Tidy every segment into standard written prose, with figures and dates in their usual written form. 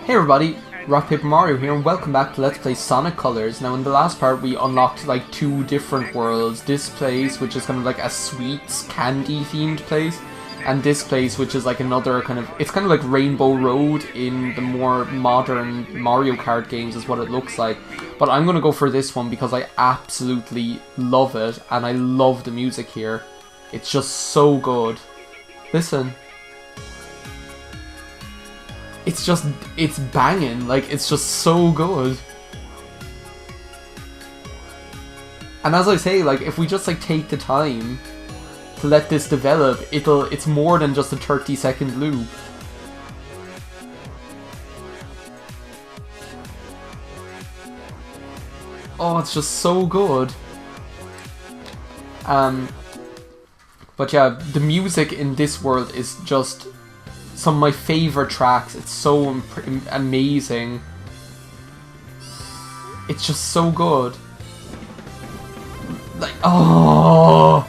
Hey everybody, RockPaperMario here and welcome back to Let's Play Sonic Colors. Now in the last part we unlocked like two different worlds. This place, which is kind of like a sweets candy themed place, and this place which is like another kind of, it's kind of like Rainbow Road in the more modern Mario Kart games is what it looks like. But I'm going to go for this one because I absolutely love it and I love the music here. It's just so good. Listen. It's banging, like, it's just so good. And as I say, like, if we just, like, take the time to let this develop, it's more than just a 30-second loop. Oh, it's just so good. But yeah, the music in this world is just some of my favorite tracks. It's so amazing. It's just so good. Like, oh,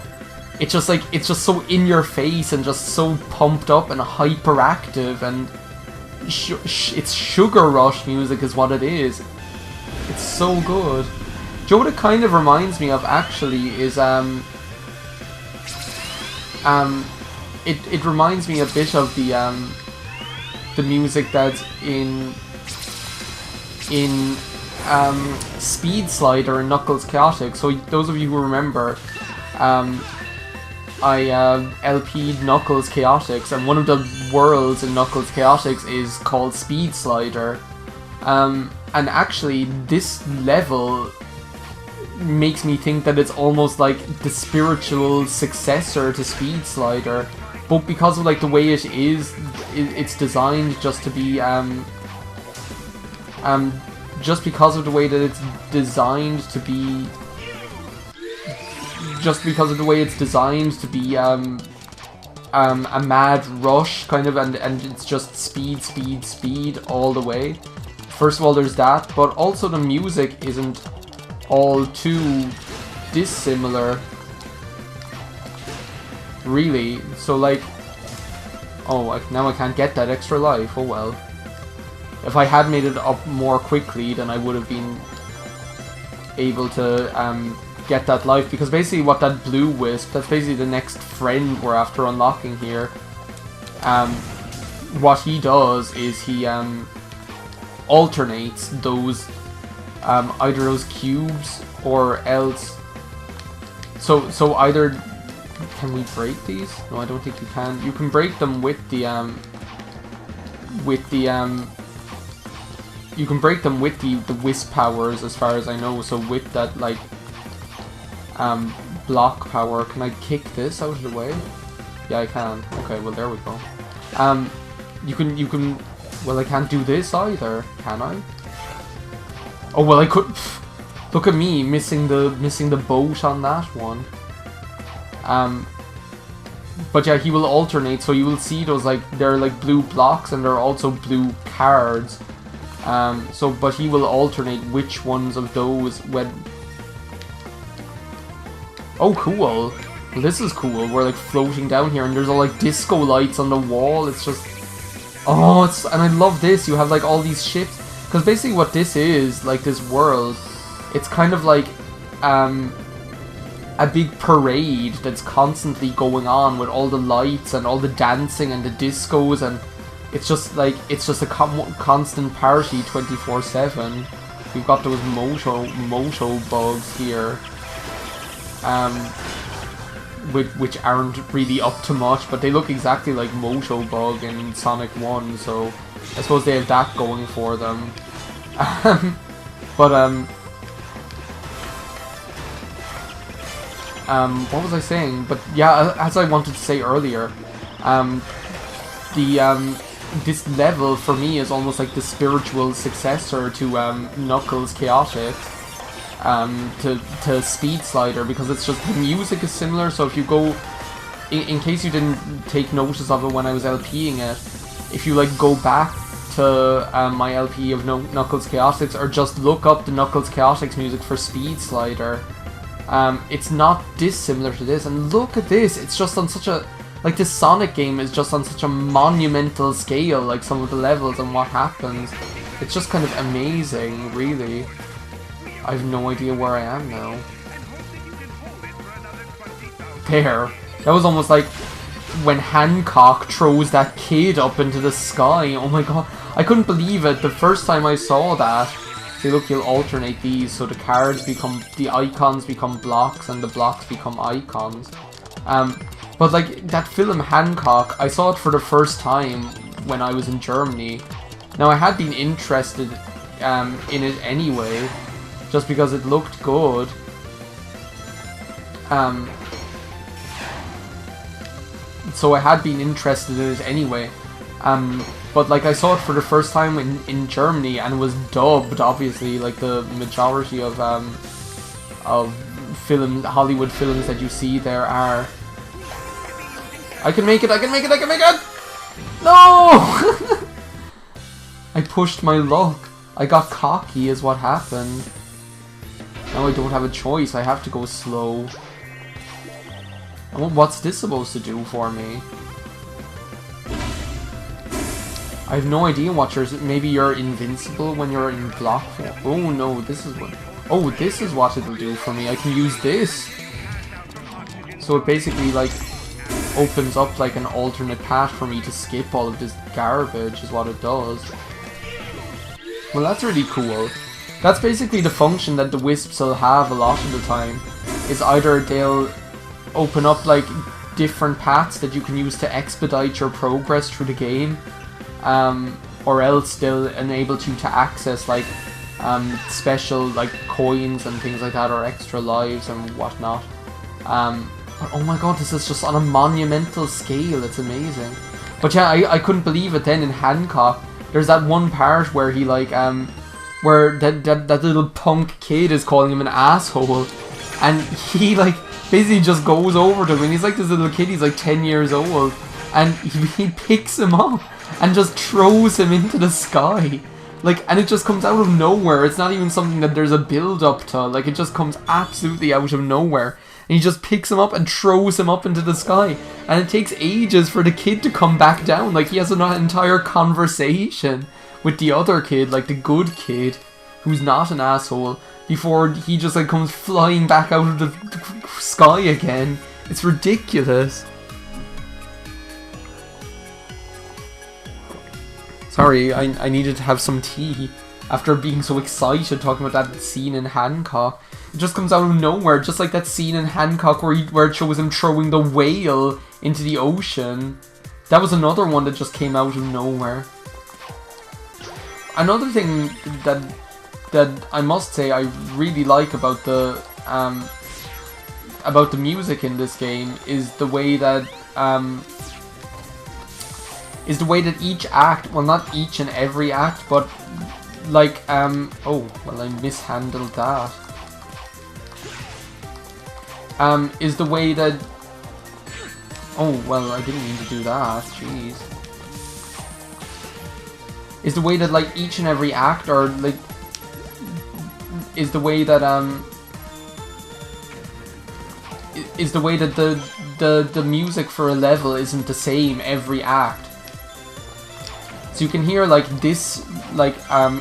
it's just so in your face and just so pumped up and hyperactive, and it's sugar rush music is what it is. It's so good. Do you know what it kind of reminds me of actually is It reminds me a bit of the music that's in Speed Slider and Knuckles Chaotix. So those of you who remember, I LP'd Knuckles Chaotix, and one of the worlds in Knuckles Chaotix is called Speed Slider. And actually, this level makes me think that it's almost like the spiritual successor to Speed Slider. But because of like the way it is, it's designed just to be just because of the way that it's designed to be, a mad rush kind of, and it's just speed all the way. First of all, there's that, but also the music isn't all too dissimilar, really. So like, oh, now I can't get that extra life. Oh well. If I had made it up more quickly, then I would have been able to get that life, because basically what that blue wisp, that's basically the next friend we're after unlocking here. What he does is he alternates those either those cubes or else. So either, can we break these? No, I don't think you can. You can break them with the you can break them with the wisp powers, as far as I know. So with that like block power, can I kick this out of the way? Yeah, I can. Okay, well there we go. You can. Well, I can't do this either, can I? Oh well, I could. Look at me missing the boat on that one. But yeah, he will alternate, so you will see those, like, they're like blue blocks and they're also blue cards. But he will alternate which ones of those when. Oh, cool. Well, this is cool. We're like floating down here, and there's all like disco lights on the wall. It's just, oh, and I love this. You have like all these ships. Because basically what this is, like this world, it's kind of like a big parade that's constantly going on with all the lights and all the dancing and the discos, and it's just a constant party 24/7. We've got those moto bugs here, which aren't really up to much, but they look exactly like Moto Bug in Sonic 1, so I suppose they have that going for them. What was I saying? But yeah, as I wanted to say earlier, this level for me is almost like the spiritual successor to Knuckles Chaotix, to Speed Slider, because it's just, the music is similar. So if you go, in case you didn't take notice of it when I was LPing it, if you like go back to my LP of Knuckles Chaotix, or just look up the Knuckles Chaotix music for Speed Slider, it's not dissimilar to this. And look at this, it's just on such a Like, this Sonic game is just on such a monumental scale, like some of the levels and what happens. It's just kind of amazing, really. I have no idea where I am now. There. That was almost like when Hancock throws that kid up into the sky. Oh my god. I couldn't believe it the first time I saw that. See, look, you'll alternate these, so the cards become, the icons become blocks, and the blocks become icons. But like, that film Hancock, I saw it for the first time when I was in Germany. Now, I had been interested in it anyway, just because it looked good. So I had been interested in it anyway. But like, I saw it for the first time in Germany, and it was dubbed, obviously, like the majority of films, Hollywood films that you see there are. I can make it, I can make it, I can make it! No! I pushed my luck. I got cocky is what happened. Now I don't have a choice, I have to go slow. What's this supposed to do for me? I have no idea what yours. Maybe you're invincible when you're in block form. Oh no, this is what. Oh, this is what it'll do for me. I can use this. So it basically like opens up like an alternate path for me to skip all of this garbage. Is what it does. Well, that's really cool. That's basically the function that the Wisps will have a lot of the time. Is either they'll open up like different paths that you can use to expedite your progress through the game. Or else they'll enable you to access like special like coins and things like that, or extra lives and whatnot. But oh my god, this is just on a monumental scale. It's amazing. But yeah, I couldn't believe it then in Hancock. There's that one part where he like where that little punk kid is calling him an asshole, and he like basically just goes over to him, and he's like this little kid, he's like 10 years old, and he picks him up and just throws him into the sky. Like, and it just comes out of nowhere. It's not even something that there's a build up to. Like, it just comes absolutely out of nowhere. And he just picks him up and throws him up into the sky. And it takes ages for the kid to come back down. Like, he has an entire conversation with the other kid, like the good kid, who's not an asshole, before he just like comes flying back out of the sky again. It's ridiculous. Sorry, I needed to have some tea after being so excited talking about that scene in Hancock. It just comes out of nowhere, just like that scene in Hancock where it shows him throwing the whale into the ocean. That was another one that just came out of nowhere. Another thing that I must say I really like about the music in this game is the way that each act, well, not each and every act, but like oh well, I mishandled that. Is the way that, oh well, I didn't mean to do that, jeez. Is the way that like each and every act, or like, is the way that is the way that the music for a level isn't the same every act. So you can hear like this like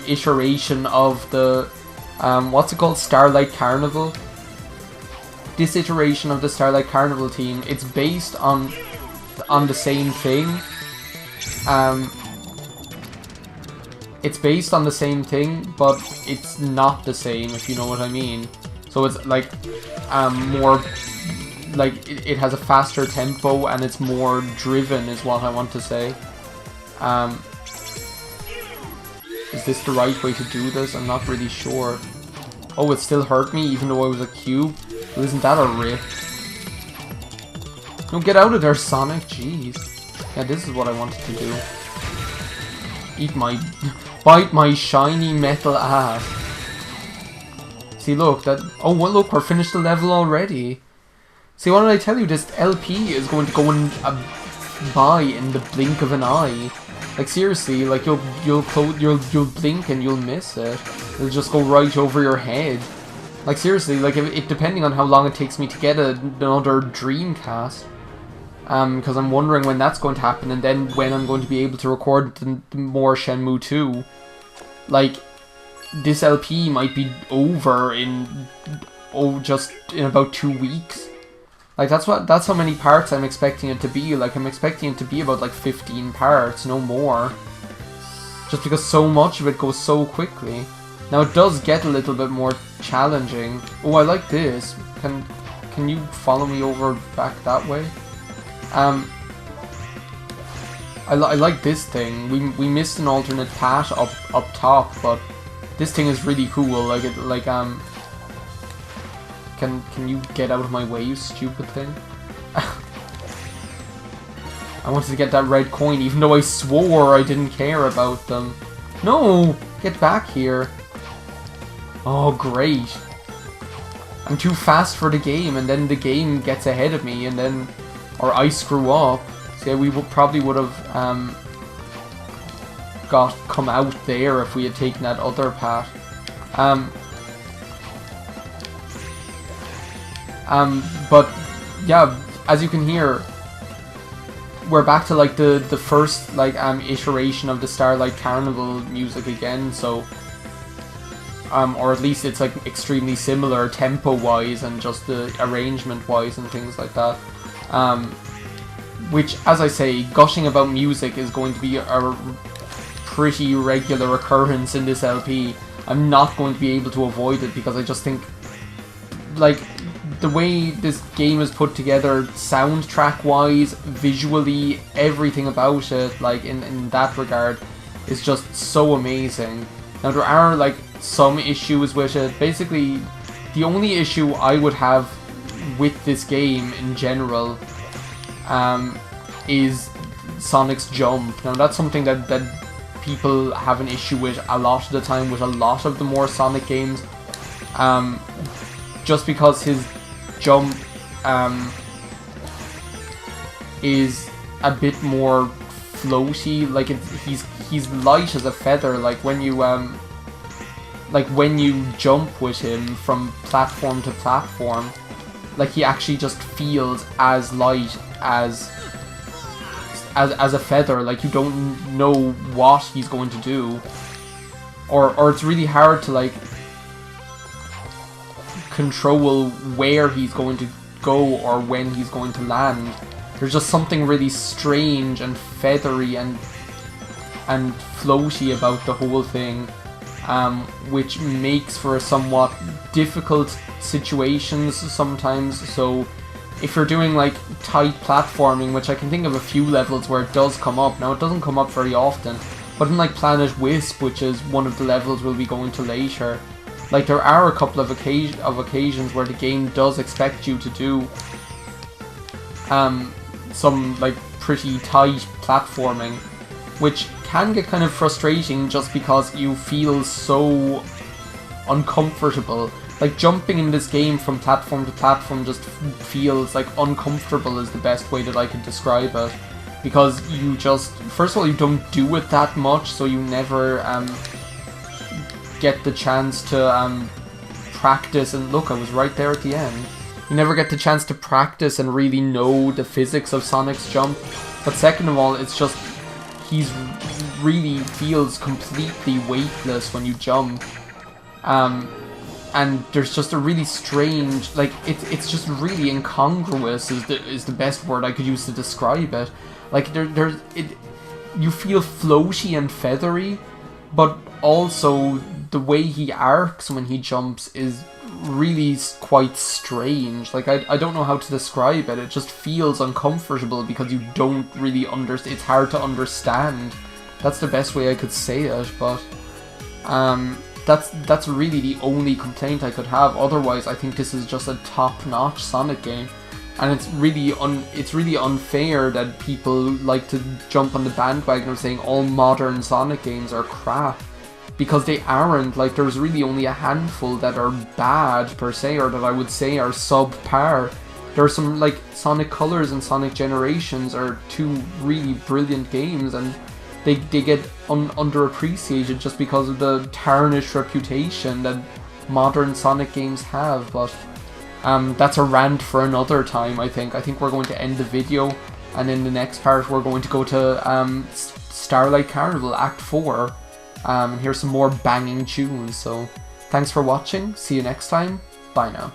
iteration of the what's it called, Starlight Carnival. This iteration of the Starlight Carnival theme, it's based on the same thing. It's based on the same thing, but it's not the same, if you know what I mean. So it's like more like it has a faster tempo and it's more driven, is what I want to say. Is this the right way to do this? I'm not really sure. Oh, it still hurt me even though I was a cube? Well, isn't that a rip? No, get out of there, Sonic, jeez. Yeah, this is what I wanted to do. Bite my shiny metal ass. See, look, that, oh well, look, we're finished the level already. See, what did I tell you? This LP is going to go by in the blink of an eye. Like, seriously, like you'll blink and you'll miss it. It'll just go right over your head. Like, seriously, like it depending on how long it takes me to get another Dreamcast. because I'm wondering when that's going to happen, and then when I'm going to be able to record the more Shenmue 2. Like, this LP might be over in just in about 2 weeks. Like, that's how many parts I'm expecting it to be. Like, I'm expecting it to be about like 15 parts, no more. Just because so much of it goes so quickly. Now it does get a little bit more challenging. Oh, I like this. Can you follow me over back that way? I like this thing. We missed an alternate path up top, but this thing is really cool. Like can you get out of my way, you stupid thing? I wanted to get that red coin, even though I swore I didn't care about them. No! Get back here. Oh, great. I'm too fast for the game, and then the game gets ahead of me, and then... Or I screw up. So yeah, probably would have come out there if we had taken that other path. But yeah, as you can hear, we're back to like the first like iteration of the Starlight Carnival music again. So or at least it's like extremely similar tempo wise and just the arrangement wise and things like that. Which, as I say, gushing about music is going to be a pretty regular occurrence in this LP. I'm not going to be able to avoid it because I just think, like, the way this game is put together, soundtrack-wise, visually, everything about it, like, in that regard, is just so amazing. Now, there are, like, some issues with it. Basically, the only issue I would have with this game in general is Sonic's jump. Now, that's something that people have an issue with a lot of the time with a lot of the more Sonic games. Just because his jump is a bit more floaty. Like, he's light as a feather. Like when you jump with him from platform to platform, like he actually just feels as light as a feather. Like, you don't know what he's going to do, or it's really hard to like control where he's going to go or when he's going to land. There's just something really strange and feathery and floaty about the whole thing, which makes for somewhat difficult situations sometimes. So if you're doing like tight platforming, which I can think of a few levels where it does come up. Now, it doesn't come up very often, but in like Planet Wisp, which is one of the levels we'll be going to later, like there are a couple of occasions where the game does expect you to do some like pretty tight platforming, which can get kind of frustrating just because you feel so uncomfortable. Like, jumping in this game from platform to platform just feels like uncomfortable is the best way that I could describe it. Because you just, first of all, you don't do it that much, so you never get the chance to practice. And look, I was right there at the end. You never get the chance to practice and really know the physics of Sonic's jump. But second of all, it's just, he's really feels completely weightless when you jump. And there's just a really strange, like, it's just really incongruous is the best word I could use to describe it. Like, you feel floaty and feathery, but also the way he arcs when he jumps is really quite strange. Like, I don't know how to describe it. It just feels uncomfortable because you don't really understand. It's hard to understand. That's the best way I could say it, but that's really the only complaint I could have. Otherwise, I think this is just a top-notch Sonic game, and it's really unfair that people like to jump on the bandwagon of saying all modern Sonic games are crap, because they aren't. Like, there's really only a handful that are bad per se, or that I would say are subpar. There are some, like, Sonic Colors and Sonic Generations are two really brilliant games, and they get underappreciated just because of the tarnished reputation that modern Sonic games have. But that's a rant for another time, I think. I think we're going to end the video and in the next part we're going to go to Starlight Carnival Act 4 and hear some more banging tunes. So thanks for watching, see you next time, bye now.